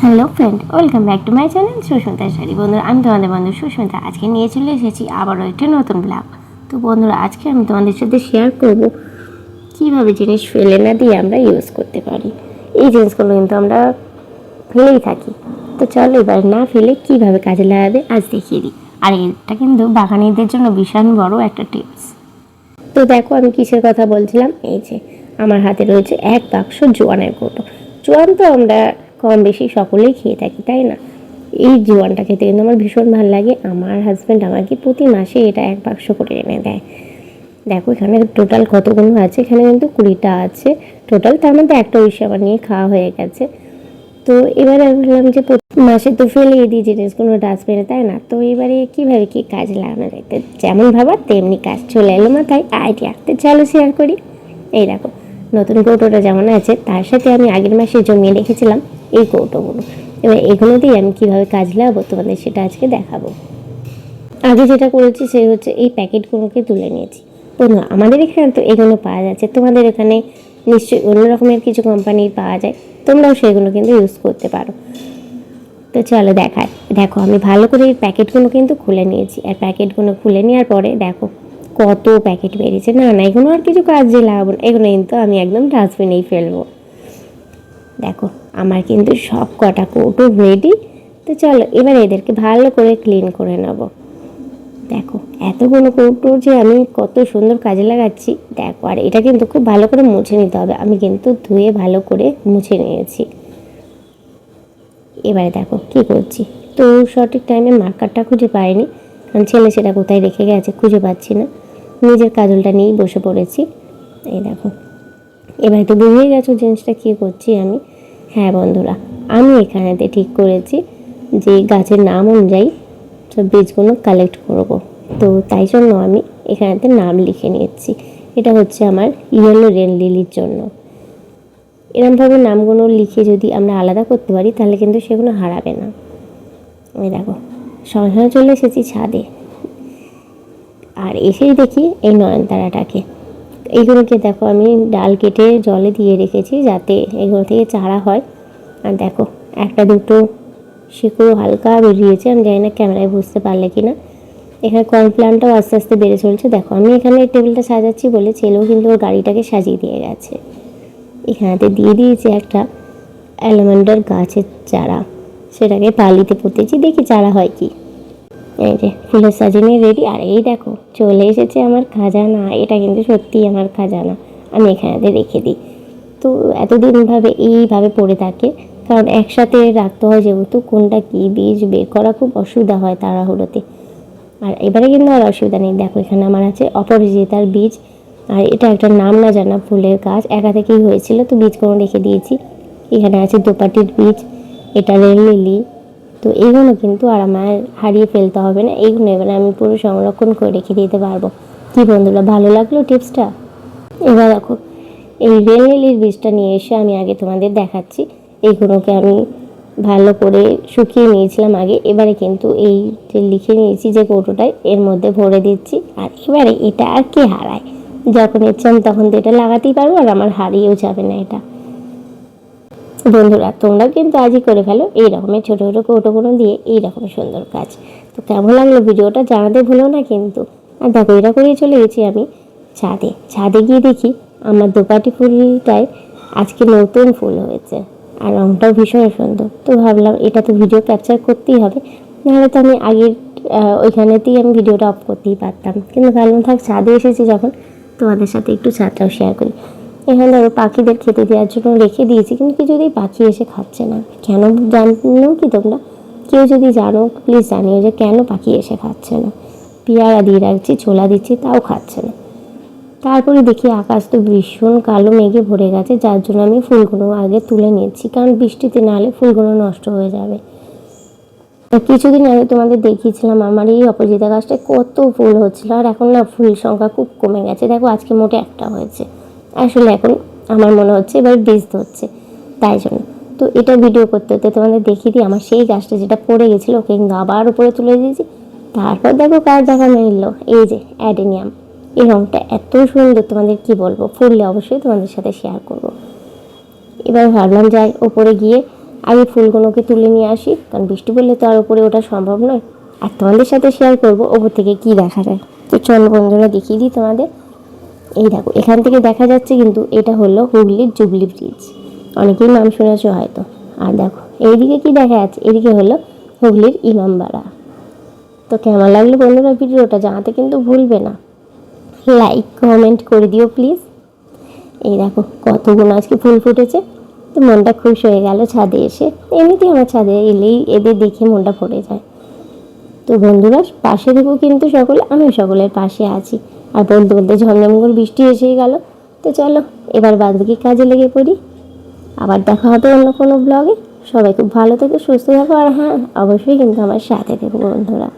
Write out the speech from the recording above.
Hello friend, welcome back to my channel Susmita Sari. বন্ধুরা, আমি তোমাদের বন্ধু সুস্মিতা। আজকে নিয়ে চলে এসেছি আবারও একটি নতুন ব্লগ। তো বন্ধুরা, আজকে আমি তোমাদের সাথে শেয়ার করব কীভাবে জিনিস ফেলে না দিয়ে আমরা ইউজ করতে পারি। এই জিনিসগুলো কিন্তু আমরা ফেলেই থাকি। তো চলো এবার না ফেলে কীভাবে কাজে লাগাবে আজ দেখিয়ে দিই। আর এটা কিন্তু বাগানীদের জন্য ভীষণ বড় একটা টিপস। তো দেখো, আমি কিসের কথা বলছিলাম। এই যে আমার হাতে রয়েছে এক বাক্স জোয়ানের কৌটো। জোয়ান তো আমরা কম বেশি সকলেই খেয়ে থাকি, তাই না? এই জোয়ানটা খেতে কিন্তু আমার ভীষণ ভালো লাগে। আমার হাজব্যান্ড আমাকে প্রতি মাসে এটা এক বাক্স করে এনে দেয়। দেখো এখানে টোটাল কতগুলো আছে, এখানে কিন্তু 20টা আছে টোটাল। তার মধ্যে একটা ঐশী আমার নিয়ে খাওয়া হয়ে গেছে। তো এবারে আমি বললাম যে প্রতি মাসে তো ফেলে দিই জিনিসগুলো ডাস্টবিনে, তাই না? তো এবারে কীভাবে কী কাজে লাগানো যায়, যেমন ভাবা তেমনি কাজ চলে এলো মাথায় আইডিয়া। তো চলো শেয়ার করি। এই দেখো, নতুন কৌটোটা যেমন আছে তার সাথে আমি আগের মাসে জমিয়ে রেখেছিলাম এই কৌটোগুলো। এবার এগুলো দিয়ে আমি কীভাবে কাজ লাগাবো তোমাদের সেটা আজকে দেখাবো। আগে যেটা করেছি সে হচ্ছে এই প্যাকেটগুলোকে তুলে নিয়েছি। বন্ধু, আমাদের এখানে তো এগুলো পাওয়া যাচ্ছে, তোমাদের এখানে নিশ্চয়ই অন্য রকমের কিছু কোম্পানির পাওয়া যায়, তোমরাও সেগুলো কিন্তু ইউজ করতে পারো। তো চলো দেখায়। দেখো আমি ভালো করে এই প্যাকেটগুলো কিন্তু খুলে নিয়েছি। আর প্যাকেটগুলো খুলে নেওয়ার পরে দেখো কত প্যাকেট বেরিয়েছে। না না, এগুলো আর কিছু কাজে লাগাবো না, এগুলো কিন্তু আমি একদম ডাস্টবিনেই ফেলবো। দেখো আমার কিন্তু সব কটা কৌটো রেডি। তো চলো এবার এদেরকে ভালো করে ক্লিন করে নেব। দেখো এতগুলো কৌটো যে আমি কত সুন্দর কাজে লাগাচ্ছি দেখো। আর এটা কিন্তু খুব ভালো করে মুছে নিতে হবে। আমি কিন্তু ধুয়ে ভালো করে মুছে নিয়েছি। এবারে দেখো কি করছি। তো সঠিক টাইমে মার্কারটা খুঁজে পাইনি, কারণ ছেলে সেটা কোথায় রেখে গেছে খুঁজে পাচ্ছি না। নিজের কাজলটা নিয়েই বসে পড়েছি। এই দেখো, এবারে তো বুঝেই গেছো জিনিসটা কী করছি আমি। হ্যাঁ বন্ধুরা, আমি এখানেতে ঠিক করেছি যে গাছের নাম অনুযায়ী সব বীজগুলো কালেক্ট করব। তো তাই জন্য আমি এখানেতে নাম লিখে নিয়েছি। এটা হচ্ছে আমার ইয়েলো রেন লিলির জন্য। এরমভাবে নামগুলো লিখে যদি আমরা আলাদা করতে পারি তাহলে কিন্তু সেগুলো হারাবে না। আমি দেখো সঙ্গে চলে এসেছি ছাদে। আর এসেই দেখি এই নয়নতারাটাকে। এইগুলোকে দেখো আমি ডাল কেটে জলে দিয়ে রেখেছি যাতে এগুলো থেকে চারা হয়। আর দেখো একটা দুটো শিকড়ও হালকা বেরিয়েছে, আমি জানি না ক্যামেরায় বুঝতে পারলে কি না। এখানে কর্নপ্লান্টটাও আস্তে আস্তে বেড়ে চলছে। দেখো আমি এখানে টেবিলটা সাজাচ্ছি বলে ছেলেও কিন্তু ওর গাড়িটাকে সাজিয়ে দিয়ে গেছে। এখানেতে দিয়ে দিয়েছি একটা অ্যালমন্ডার গাছের চারা, সেটাকে পালিতে পুঁতেছি, দেখি চারা হয় কি। এই যে ফুলের সাজিয়ে রেডি। আর এই দেখো চলে এসেছে আমার খাজানা। এটা কিন্তু সত্যিই আমার খাজানা, আমি এখানেতে রেখে দিই। তো এতদিন এইভাবে পড়ে থাকে, কারণ একসাথে রাখতে হয় যেহেতু, কোনটা কী বীজ বের করা খুব অসুবিধা হয় তাড়াহুড়োতে। আর এবারে কিন্তু আর অসুবিধা নেই। দেখো এখানে আমার আছে অপরাজিতার বীজ। আর এটা একটা নাম না জানা ফুলের গাছ, একা থেকেই হয়েছিল, তো বীজগুলো রেখে দিয়েছি। এখানে আছে দোপাটির বীজ, এটা রেল লিলি। তো এইগুলো কিন্তু আর আমার হারিয়ে ফেলতে হবে না, এইগুলো এবারে আমি পুরো সংরক্ষণ করে রেখে দিতে পারবো। কি বন্ধুরা, ভালো লাগলো টিপসটা? এবার দেখো এই রেল লিলির বীজটা নিয়ে এসে আমি আগে তোমাদের দেখাচ্ছি। এইগুলোকে আমি ভালো করে শুকিয়ে নিয়েছিলাম আগে। এবারে কিন্তু এই যে লিখে নিয়েছি যে কৌটোটায়, এর মধ্যে ভরে দিচ্ছি। আর এবারে এটা আর কে হারায়, যখন ইচ্ছা আমি তখন তো এটা লাগাতেই পারবো, আর আমার হারিয়েও যাবে না এটা। বন্ধুরা তোমরাও কিন্তু আজই করে ফেলো এই রকমের ছোটো ছোটো কৌটোগুলো দিয়ে এই রকমের সুন্দর কাজ। তো কেমন লাগলো ভিডিওটা জানাতে ভুলো না কিন্তু। আর দেখো এটা করেই চলে গেছি আমি ছাদে। ছাদে গিয়ে দেখি আমার দোপাটি ফুলটায় আজকে নতুন ফুল হয়েছে, আর রঙটাও ভীষণ সুন্দর। তো ভাবলাম এটা তো ভিডিও ক্যাপচার করতেই হবে, নাহলে তো আমি আগের ওইখানেতেই আমি ভিডিওটা অফ করতেই পারতাম। কিন্তু ভাবলাম থাক, ছাদে এসেছি যখন তোমাদের সাথে একটু ছাদটাও শেয়ার করি। এখানে ধরো পাখিদের খেতে দেওয়ার জন্য রেখে দিয়েছি, কিন্তু কিছুতেই পাখি এসে খাচ্ছে না। কেন জানো কি তোমরা? কেউ যদি জানো প্লিজ জানিও যে কেন পাখি এসে খাচ্ছে না। পেয়ারা দিয়ে রাখছি, ছোলা দিচ্ছি, তাও খাচ্ছে না। তারপরে দেখি আকাশ তো ভীষণ কালো মেঘে ভরে গেছে, যার জন্য আমি ফুলগুলো আগে তুলে নিচ্ছি, কারণ বৃষ্টিতে না হলে ফুলগুলো নষ্ট হয়ে যাবে। কিছুদিন আগে তোমাদের দেখিয়েছিলাম আমার এই অপরাজিতা গাছটায় কত ফুল হচ্ছিল, আর এখন না ফুল সংখ্যা খুব কমে গেছে। দেখো আজকে মোটে একটা হয়েছে। আসলে এখন আমার মনে হচ্ছে এবার বীজ ধরছে, তাই জন্য। তো এটা ভিডিও করতে করতে তোমাদের দেখিয়ে দিই আমার সেই গাছটা যেটা পড়ে গেছিলো, ওকে কিন্তু আবার উপরে তুলে দিয়েছি। তারপর দেখো কার দেখা মিললো, এই যে অ্যাডেনিয়াম। এই রঙটা এত সুন্দর, তোমাদের কি বলবো, ফুললে অবশ্যই তোমাদের সাথে শেয়ার করব। এবার ভাবলাম যাই ওপরে গিয়ে আগে ফুলগুলোকে তুলে নিয়ে আসি, কারণ বৃষ্টি পড়লে তো আর উপরে ওঠা সম্ভব নয়। আর তোমাদের সাথে শেয়ার করবো ওপর থেকে কি দেখা যায়। তো চলো বন্ধুরা দেখিয়ে দিই তোমাদের। এই দেখো, এখান থেকে দেখা যাচ্ছে কিন্তু এটা হলো হুগলির জুবলি ব্রিজ, অনেকেই নাম শুনেছো হয়তো। আর দেখো এইদিকে কি দেখা যাচ্ছে, এদিকে হলো হুগলির ইমামবাড়া। তো কেমন লাগলো বন্ধুরা ভিডিওটা জানাতে কিন্তু ভুলবে না, লাইক কমেন্ট করে দিও প্লিজ। এই দেখো কতগুলো আজকে ফুল ফুটেছে, তো মনটা খুশ হয়ে গেল ছাদে এসে। এমনিতেই আমার ছাদে এলেই এদের দেখে মনটা ভরে যায়। তো বন্ধুরা পাশে থেকেও কিন্তু সকলে, আমিও সকলের পাশে আছি। আর বলতে বলতে ঝমঝম করে বৃষ্টি এসেই গেল। তো চলো এবার বাদবাকি কাজে লেগে পড়ি। আবার দেখা হবে অন্য কোনো ব্লগে। সবাই খুব ভালো থেকো, সুস্থ থাকো, আর হ্যাঁ অবশ্যই কিন্তু আমার সাথে থেকো বন্ধুরা।